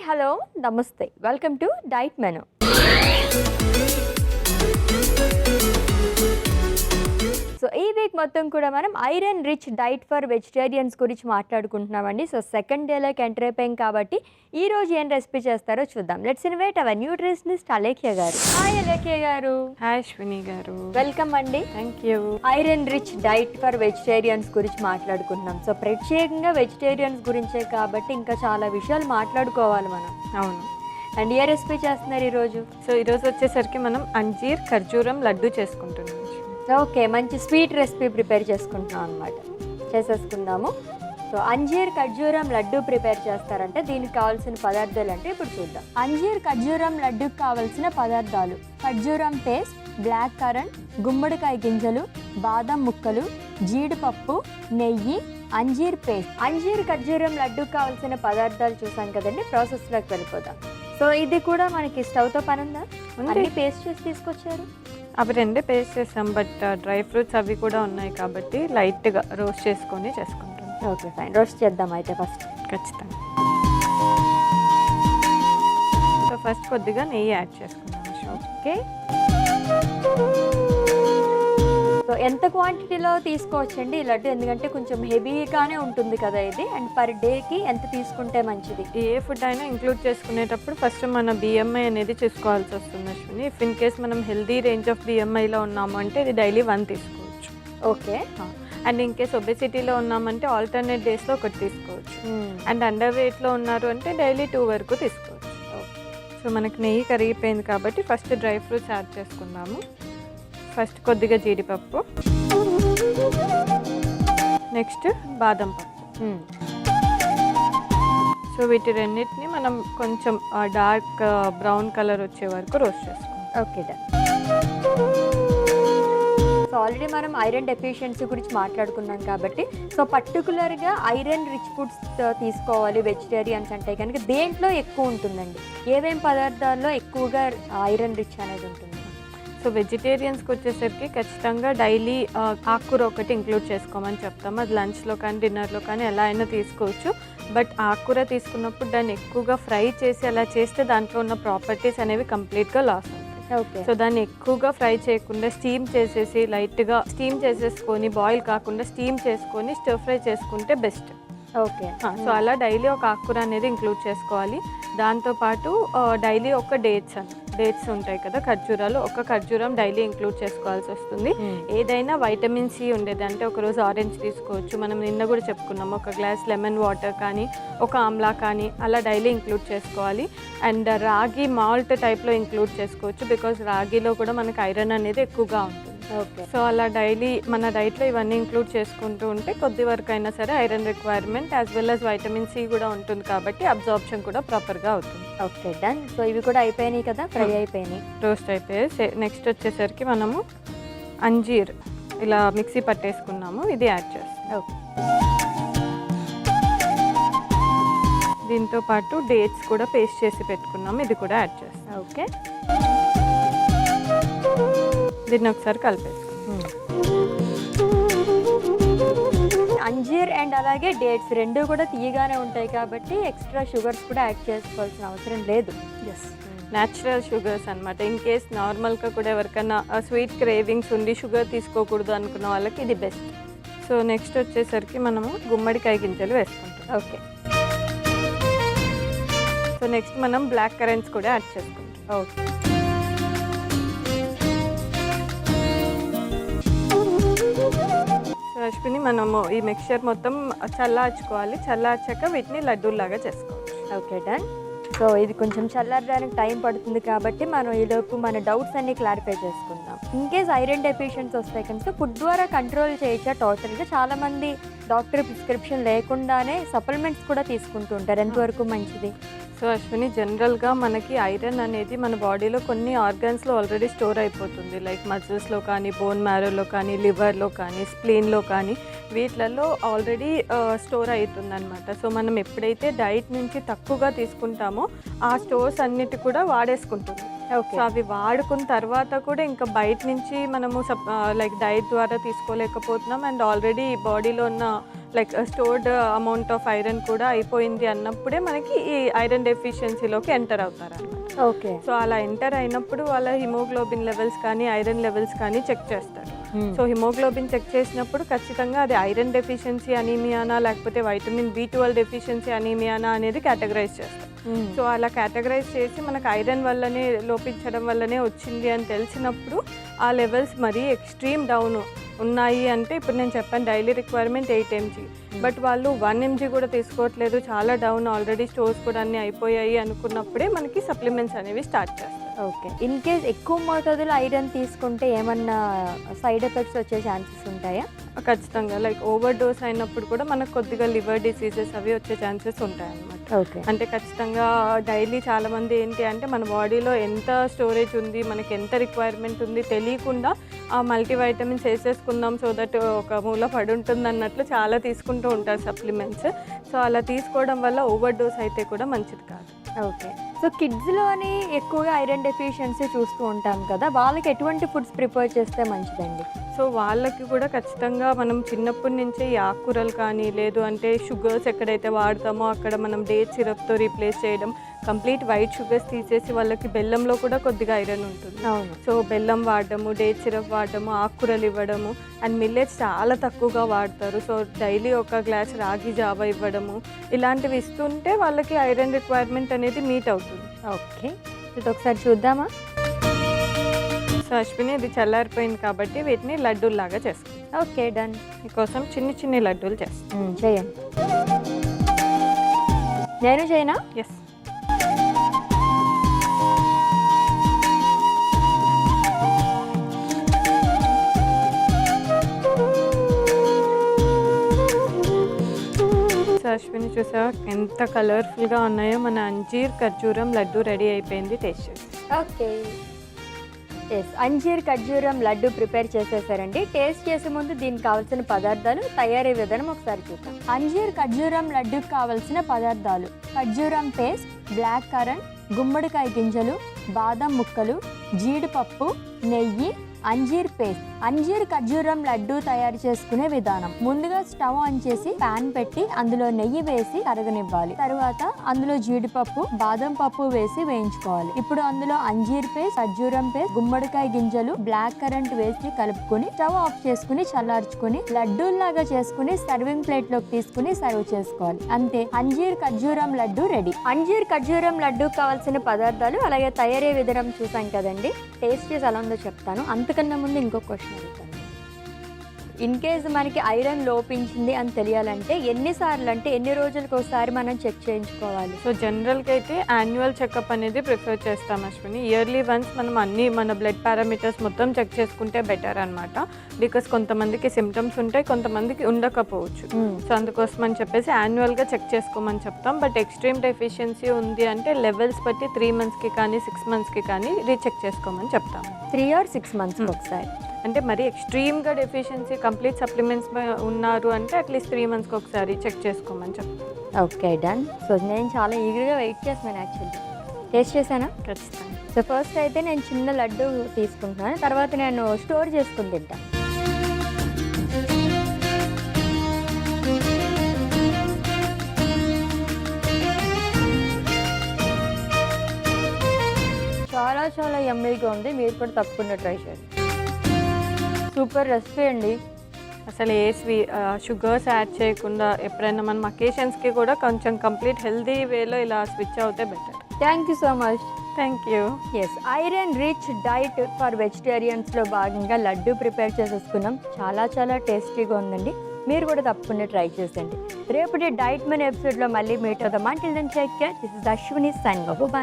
Hello నమస్తే, welcome to diet menu. So ఈ week మొత్తం కూడా మనం iron rich diet for vegetarians గురించి మాట్లాడుకుంటున్నామండి. సో సెకండ్ డేలోకి ఎంటర్ అయిపోయాం కాబట్టి ఈ రోజు ఏం రెసిపీ చేస్తారో చూద్దాం. Let's invite our nutritionist Alekhya గారు. హాయ్ అలేఖ్య గారు. హాయ్ అశ్విని గారు. వెల్కమ్ అండి. Thank you. Iron rich diet for vegetarians గురించి మాట్లాడుకుంటున్నాం. సో ప్రత్యేకంగా వెజిటేరియన్స్ గురించే కాబట్టి ఇంకా చాలా విషయాలు మాట్లాడుకోవాలి మనం. అవును. అండ్ ఏ రెసిపీ చేస్తున్నారు ఈరోజు? సో ఈరోజు వచ్చేసరికి మనం అంజీర్ ఖర్జూరం లడ్డు చేసుకుంటున్నాం. ఓకే, మంచి స్వీట్ రెసిపీ ప్రిపేర్ చేసుకుంటున్నాం అనమాట. చేసేసుకుందాము. సో అంజీర్ ఖర్జూరం లడ్డు ప్రిపేర్ చేస్తారంటే దీనికి కావాల్సిన పదార్థాలు అంటే ఇప్పుడు చూద్దాం. అంజీర్ ఖర్జూరం లడ్డుకు కావాల్సిన పదార్థాలు: ఖర్జూరం పేస్ట్, బ్లాక్ కరెంట్, గుమ్మడికాయ గింజలు, బాదం ముక్కలు, జీడిపప్పు, నెయ్యి, అంజీర్ పేస్ట్. అంజీర్ ఖర్జూరం లడ్డుకు కావాల్సిన పదార్థాలు చూసాం కదండి. ప్రాసెస్లోకి వెళ్ళిపోదాం. సో ఇది కూడా మనకి స్టవ్తో పని ఉందా? అన్ని పేస్ట్ చేసి తీసుకొచ్చారు. అవి రెండే పేస్ట్ చేసాం, బట్ డ్రై ఫ్రూట్స్ అవి కూడా ఉన్నాయి కాబట్టి లైట్గా రోస్ట్ చేసుకొని చేసుకుంటాం. ఓకే ఫైన్, రోస్ట్ చేద్దాం అయితే ఫస్ట్. ఖచ్చితంగా. సో ఫస్ట్ కొద్దిగా నెయ్యి యాడ్ చేసుకుందాం. ఓకే, సో ఎంత క్వాంటిటీలో తీసుకోవచ్చండి ఈ లడ్డు? ఎందుకంటే కొంచెం హెవీగానే ఉంటుంది కదా ఇది. అండ్ పర్ డేకి ఎంత తీసుకుంటే మంచిది? ఏ ఫుడ్ అయినా ఇంక్లూడ్ చేసుకునేటప్పుడు ఫస్ట్ మన బిఎంఐ అనేది చూసుకోవాల్సి వస్తుంది అశ్విని. ఇఫ్ ఇన్ కేస్ మనం హెల్దీ రేంజ్ ఆఫ్ బిఎంఐలో ఉన్నాము అంటే ఇది డైలీ 1 తీసుకోవచ్చు. ఓకే. అండ్ ఇన్ కేస్ ఒబెసిటీలో ఉన్నామంటే ఆల్టర్నేట్ డేస్లో ఒకటి తీసుకోవచ్చు. అండ్ అండర్ వెయిట్లో ఉన్నారు అంటే డైలీ 2 వరకు తీసుకోవచ్చు. సో మనకి నెయ్యి కరిగిపోయింది కాబట్టి ఫస్ట్ డ్రై ఫ్రూట్స్ యాడ్ చేసుకుందాము. ఫస్ట్ కొద్దిగా జీడిపప్పు, నెక్స్ట్ బాదం పప్పు. సో వీటి రెండింటిని మనం కొంచెం డార్క్ బ్రౌన్ కలర్ వచ్చే వరకు రోస్ట్ చేసుకుంటాం. Okay done. సో ఆల్రెడీ మనం ఐరన్ డెఫిషియన్సీ గురించి మాట్లాడుకున్నాం కాబట్టి సో పర్టికులర్గా ఐరన్ రిచ్ ఫుడ్స్ తీసుకోవాలి వెజిటేరియన్స్ అంటే కనుక దేంట్లో ఎక్కువ ఉంటుందండి? ఏమేం పదార్థాల్లో ఎక్కువగా ఐరన్ రిచ్ అనేది ఉంటుంది? సో వెజిటేరియన్స్కి వచ్చేసరికి ఖచ్చితంగా డైలీ ఆకుకూర ఒకటి ఇంక్లూడ్ చేసుకోమని చెప్తాము. అది లంచ్లో కానీ డిన్నర్లో కానీ ఎలా అయినా తీసుకోవచ్చు. బట్ ఆకుకూర తీసుకున్నప్పుడు దాన్ని ఎక్కువగా ఫ్రై చేసి అలా చేస్తే దాంట్లో ఉన్న ప్రాపర్టీస్ అనేవి కంప్లీట్గా లాస్ అవుతాయి. ఓకే. సో దాన్ని ఎక్కువగా ఫ్రై చేయకుండా స్టీమ్ చేసేసి లైట్గా స్టీమ్ చేసేసుకొని, బాయిల్ కాకుండా స్టీమ్ చేసుకొని స్టిర్ ఫ్రై చేసుకుంటే బెస్ట్. ఓకే. సో అలా డైలీ ఒక ఆకుకూర అనేది ఇంక్లూడ్ చేసుకోవాలి. దాంతోపాటు డైలీ ఒక డేట్స్ ఉంటాయి కదా, ఖర్జూరాలు, ఒక ఖర్జూరం డైలీ ఇంక్లూడ్ చేసుకోవాల్సి వస్తుంది. ఏదైనా వైటమిన్ సి ఉండేది అంటే ఒకరోజు ఆరెంజ్ తీసుకోవచ్చు. మనం నిన్న కూడా చెప్పుకున్నాము, ఒక గ్లాస్ లెమన్ వాటర్ కానీ ఒక ఆమ్లా కానీ అలా డైలీ ఇంక్లూడ్ చేసుకోవాలి. అండ్ రాగి మాల్ట్ టైప్లో ఇంక్లూడ్ చేసుకోవచ్చు, బికాజ్ రాగిలో కూడా మనకు ఐరన్ అనేది ఎక్కువగా ఉంటుంది. ఓకే. సో అలా డైలీ మన డైట్లో ఇవన్నీ ఇంక్లూడ్ చేసుకుంటూ ఉంటే కొద్ది వరకు అయినా సరే iron requirement as well as vitamin C కూడా ఉంటుంది కాబట్టి అబ్జార్ప్షన్ కూడా ప్రాపర్గా అవుతుంది. Okay done. సో ఇవి కూడా అయిపోయినాయి కదా, ఫ్రై అయిపోయినాయి, రోస్ట్ అయిపోయాయి. నెక్స్ట్ వచ్చేసరికి మనము అంజీర్ ఇలా మిక్సీ పట్టేసుకున్నాము, ఇది యాడ్ చేస్తాం. ఓకే. దీంతో పాటు డేట్స్ కూడా పేస్ట్ చేసి పెట్టుకున్నాము, ఇది కూడా యాడ్ చేస్తాం. ఓకే. దీన్ని ఒకసారి కలిపేసుకుంటాం. అంజీర్ అండ్ అలాగే డేట్స్ రెండు కూడా తీయగానే ఉంటాయి కాబట్టి ఎక్స్ట్రా షుగర్స్ కూడా యాడ్ చేసుకోవాల్సిన అవసరం లేదు. ఎస్, న్యాచురల్ షుగర్స్ అనమాట. ఇన్ కేస్ నార్మల్గా కూడా ఎవరికైనా స్వీట్ క్రేవింగ్స్ ఉండి షుగర్ తీసుకోకూడదు అనుకున్న వాళ్ళకి ఇది బెస్ట్. సో నెక్స్ట్ వచ్చేసరికి మనము గుమ్మడికాయ గింజలు వేసుకుంటాం. ఓకే. సో నెక్స్ట్ మనం బ్లాక్ కరెంట్స్ కూడా యాడ్ చేసుకుంటాం. ఓకే. సో అశ్విని, మనము ఈ మిక్చర్ మొత్తం చల్లార్చుకోవాలి. చల్లార్చాక వీటిని లడ్డూలాగా చేసుకోవచ్చు. Okay done. సో ఇది కొంచెం చల్లారడానికి టైం పడుతుంది కాబట్టి మనం ఈలోపు మన డౌట్స్ అన్ని క్లారిఫై చేసుకుందాం. ఇన్ కేస్ ఐరన్ డెఫిషియన్సీ వస్తాయి కనుక ఫుడ్ ద్వారా కంట్రోల్ చేయొచ్చా టోటల్గా? చాలామంది డాక్టర్ ప్రిస్క్రిప్షన్ లేకుండానే సప్లిమెంట్స్ కూడా తీసుకుంటూ ఉంటారు, ఎంతవరకు మంచిది? సో అశ్విని, జనరల్గా మనకి ఐరన్ అనేది మన బాడీలో కొన్ని ఆర్గన్స్లో ఆల్రెడీ స్టోర్ అయిపోతుంది. లైక్ మజిల్స్లో కానీ, బోన్ మ్యారోలో కానీ, లివర్లో కానీ, స్ప్లీన్లో కానీ, వీటిలలో ఆల్రెడీ స్టోర్ అవుతుందన్నమాట. సో మనం ఎప్పుడైతే డైట్ నుంచి తక్కువగా తీసుకుంటామో ఆ స్టోర్స్ అన్నిటి కూడా వాడేసుకుంటుంది. సో అవి వాడుకున్న తర్వాత కూడా ఇంకా బయట నుంచి మనము లైక్ డైట్ ద్వారా తీసుకోలేకపోతున్నాం. అండ్ ఆల్రెడీ బాడీలో ఉన్న like stored amount of iron కూడా అయిపోయింది అన్నప్పుడే మనకి ఈ ఐరన్ డెఫిషియన్సీలోకి ఎంటర్ అవుతారు అన్నమాట. ఓకే. సో అలా ఎంటర్ అయినప్పుడు వాళ్ళ హిమోగ్లోబిన్ లెవెల్స్ కానీ, ఐరన్ లెవెల్స్ కానీ చెక్ చేస్తారు. సో హిమోగ్లోబిన్ చెక్ చేసినప్పుడు ఖచ్చితంగా అది ఐరన్ డెఫిషియన్సీ అనీమియానా లేకపోతే వైటమిన్ B12 డెఫిషియన్సీ అనీమియానా అనేది కేటగరైజ్ చేస్తారు. సో అలా కేటగరైజ్ చేసి మనకు ఐరన్ వల్లనే, లోపించడం వల్లనే వచ్చింది అని తెలిసినప్పుడు ఆ లెవెల్స్ మరీ ఎక్స్ట్రీమ్ డౌన్ ఉన్నాయి అంటే, ఇప్పుడు నేను చెప్పాను డైలీ రిక్వైర్మెంట్ 8 mg, బట్ వాళ్ళు 1 mg కూడా తీసుకోవట్లేదు, చాలా డౌన్, ఆల్రెడీ స్టోర్స్ కూడా అన్నీ అయిపోయాయి అనుకున్నప్పుడే మనకి సప్లిమెంట్స్ అనేవి స్టార్ట్ చేస్తారు. ఓకే. ఇన్ కేస్ ఎక్కువ మోతాదులో ఐరన్ తీసుకుంటే ఏమన్నా సైడ్ ఎఫెక్ట్స్ వచ్చే ఛాన్సెస్ ఉంటాయా? ఖచ్చితంగా. లైక్ ఓవర్ డోస్ అయినప్పుడు కూడా మనకు కొద్దిగా లివర్ డిసీజెస్ అవి వచ్చే ఛాన్సెస్ ఉంటాయి అన్నమాట. ఓకే. అంటే ఖచ్చితంగా డైలీ చాలామంది ఏంటి అంటే మన బాడీలో ఎంత స్టోరేజ్ ఉంది, మనకి ఎంత రిక్వైర్మెంట్ ఉంది తెలియకుండా ఆ మల్టీవైటమిన్స్ వేసేసుకుందాం సో దట్ ఒక మూల పడి ఉంటుంది అన్నట్లు చాలా తీసుకుంటూ ఉంటారు సప్లిమెంట్స్. సో అలా తీసుకోవడం వల్ల ఓవర్ డోస్ అయితే కూడా మంచిది కాదు. ఓకే. సో కిడ్స్లోని ఎక్కువగా ఐరన్ డెఫిషియన్సీ చూస్తూ ఉంటాం కదా, వాళ్ళకి ఎటువంటి ఫుడ్స్ ప్రిపేర్ చేస్తే మంచిదండి? సో వాళ్ళకి కూడా ఖచ్చితంగా మనం చిన్నప్పటి నుంచే ఈ ఆకుకూరలు కానీ, లేదు అంటే షుగర్స్ ఎక్కడైతే వాడతామో అక్కడ మనం డేట్ సిరప్తో రీప్లేస్ చేయడం, కంప్లీట్ వైట్ షుగర్స్ తీసేసి వాళ్ళకి బెల్లంలో కూడా కొద్దిగా ఐరన్ ఉంటుంది. అవును. సో బెల్లం వాడడము, డేట్ సిరప్ వాడడము, ఆకుకూరలు ఇవ్వడము, అండ్ మిల్లెట్స్ చాలా తక్కువగా వాడతారు. సో డైలీ ఒక గ్లాస్ రాగి జావా ఇవ్వడము, ఇలాంటివి ఇస్తుంటే వాళ్ళకి ఐరన్ రిక్వైర్మెంట్ అనేది మీట్ అవుతుంది. ఓకే. ఇది ఒకసారి చూద్దామా? సో అశ్విని, ఇది చల్లారిపోయింది కాబట్టి వీటిని లడ్డూల్లాగా చేసుకుంటాం. Okay, done. మీకోసం చిన్ని చిన్ని లడ్డూలు చేస్తాం. చేయండి. నేను చేయనా? ఎస్. అశ్విని, చూసా ఎంత కలర్ఫుల్గా ఉన్నాయో. మన అంజీర్ ఖర్జూరం లడ్డు రెడీ అయిపోయింది. టేస్ట్ చేసి. ఓకే. ఎస్, అంజీర్ ఖర్జూరం లడ్డు ప్రిపేర్ చేసేసారండి. టేస్ట్ చేసే ముందు దీనికి కావాల్సిన పదార్థాలు, తయారీ విధానం ఒకసారి చూద్దాం. అంజీర్ ఖర్జూరం లడ్డుకు కావాల్సిన పదార్థాలు: ఖర్జూరం పేస్ట్, బ్లాక్ కరెంట్, గుమ్మడికాయ గింజలు, బాదం ముక్కలు, జీడిపప్పు, నెయ్యి, అంజీర్ పేస్ట్. అంజీర్ ఖర్జూరం లడ్డు తయారు చేసుకునే విధానం: ముందుగా స్టవ్ ఆన్ చేసి పాన్ పెట్టి అందులో నెయ్యి వేసి కరగనివ్వాలి. తర్వాత అందులో జీడిపప్పు, బాదం పప్పు వేసి వేయించుకోవాలి. ఇప్పుడు అందులో అంజీర్ పేస్ట్, ఖర్జూరం పేస్ట్, గుమ్మడికాయ గింజలు, బ్లాక్ కరెంట్ వేసి కలుపుకొని స్టవ్ ఆఫ్ చేసుకుని చల్లార్చుకుని లడ్డూల్లాగా చేసుకుని సర్వింగ్ ప్లేట్ లోకి తీసుకుని సర్వ్ చేసుకోవాలి. అంతే, అంజీర్ ఖర్జూరం లడ్డు రెడీ. అంజీర్ ఖర్జూరం లడ్డు కావాల్సిన పదార్థాలు అలాగే తయారీ విధానం చూసాం కదండి. టేస్ట్ చేసి ఎలా ఉందో చెప్తాను. అంతకన్నా ముందు ఇంకో క్వశ్చన్ అడుగుతాను. ఇన్ కేస్ మనకి ఐరన్ లోపించింది అని తెలియాలంటే ఎన్నిసార్లు, అంటే ఎన్ని రోజులకు ఒకసారి మనం చెక్ చేయించుకోవాలి? సో జనరల్గా అయితే యాన్యువల్ చెకప్ అనేది ప్రిఫర్ చేస్తాం అశ్విని. ఇయర్లీ వన్స్ మనం అన్ని మన బ్లడ్ పారామీటర్స్ మొత్తం చెక్ చేసుకుంటే బెటర్ అనమాట. బికాస్ కొంతమందికి సిమ్టమ్స్ ఉంటాయి, కొంతమందికి ఉండకపోవచ్చు. సో అందుకోసం అని చెప్పేసి యాన్యువల్గా చెక్ చేసుకోమని చెప్తాం. బట్ ఎక్స్ట్రీమ్ డెఫిషియన్సీ ఉంది అంటే లెవెల్స్ బట్టి 3 monthsకి కానీ 6 monthsకి కానీ రీచెక్ చేసుకోమని చెప్తాం. 3 or 6 months ఒకసారి. అంటే మరి ఎక్స్ట్రీమ్గా డెఫిషియన్సీ కంప్లీట్ సప్లిమెంట్స్ ఉన్నారు అంటే అట్లీస్ట్ 3 monthsకి ఒకసారి చెక్ చేసుకోమని చెప్తాను. Okay, done. సో నేను చాలా ఈగర్గా వెయిట్ చేస్తున్నాను యాక్చువల్లీ. టేస్ట్ చేశానా? ఖచ్చితంగా. సో ఫస్ట్ అయితే నేను చిన్న లడ్డు తీసుకుంటున్నాను, తర్వాత నేను స్టోర్ చేసుకుని తింటాను. చాలా చాలా యమ్మీగా ఉంది. మీరు కూడా తప్పకుండా ట్రై చేయండి. సూపర్ రెసిపీ అండి. అసలు షుగర్స్ యాడ్ చేయకుండా ఎప్పుడైనా మనం అకేషన్స్కి కూడా కొంచెం కంప్లీట్ హెల్దీ వేలో ఇలా స్విచ్ అవుతే better. Thank you so much. Thank you. Yes, iron rich diet for వెజిటేరియన్స్లో భాగంగా లడ్డు ప్రిపేర్ చేసేసుకున్నాం. చాలా చాలా టేస్టీగా ఉందండి. మీరు కూడా తప్పకుండా ట్రై చేసేయండి. రేపటి డైట్ మెన్ ఎపిసోడ్లో మళ్ళీ మీట్ అవుదాం. Until then take care. This is Ashwini signing off. By.